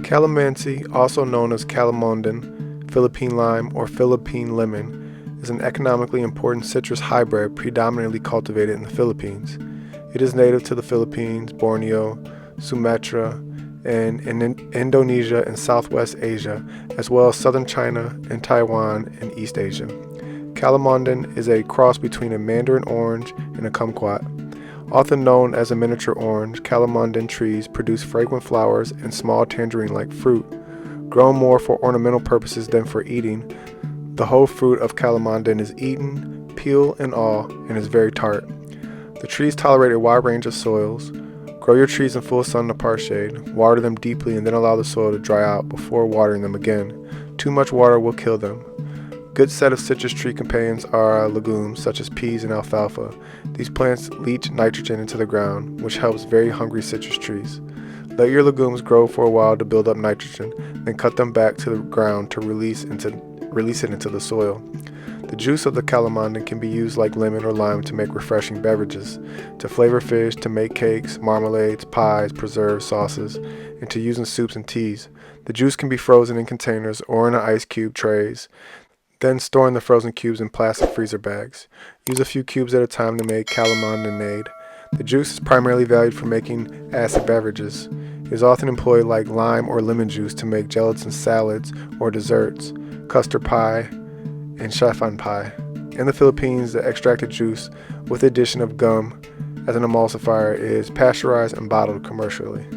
Calamansi, also known as Calamondin, Philippine lime, or Philippine lemon, is an economically important citrus hybrid predominantly cultivated in the Philippines. It is native to the Philippines, Borneo, Sumatra, and in Indonesia and Southwest Asia, as well as southern China and Taiwan and East Asia. Calamondin is a cross between a mandarin orange and a kumquat. Often known as a miniature orange, calamondin trees produce fragrant flowers and small tangerine-like fruit. Grown more for ornamental purposes than for eating, the whole fruit of calamondin is eaten, peel and all, and is very tart. The trees tolerate a wide range of soils. Grow your trees in full sun to part shade, water them deeply, and then allow the soil to dry out before watering them again. Too much water will kill them. Good set of citrus tree companions are legumes such as peas and alfalfa. These plants leach nitrogen into the ground, which helps very hungry citrus trees. Let your legumes grow for a while to build up nitrogen, then cut them back to the ground to release it into the soil. The juice of the calamondin can be used like lemon or lime to make refreshing beverages, to flavor fish, to make cakes, marmalades, pies, preserves, sauces, and to use in soups and teas. The juice can be frozen in containers or in ice cube trays. Then store in the frozen cubes in plastic freezer bags. Use a few cubes at a time to make calamondinade. The juice is primarily valued for making acid beverages. It is often employed like lime or lemon juice to make gelatin salads or desserts, custard pie, and chiffon pie. In the Philippines, the extracted juice, with the addition of gum as an emulsifier, is pasteurized and bottled commercially.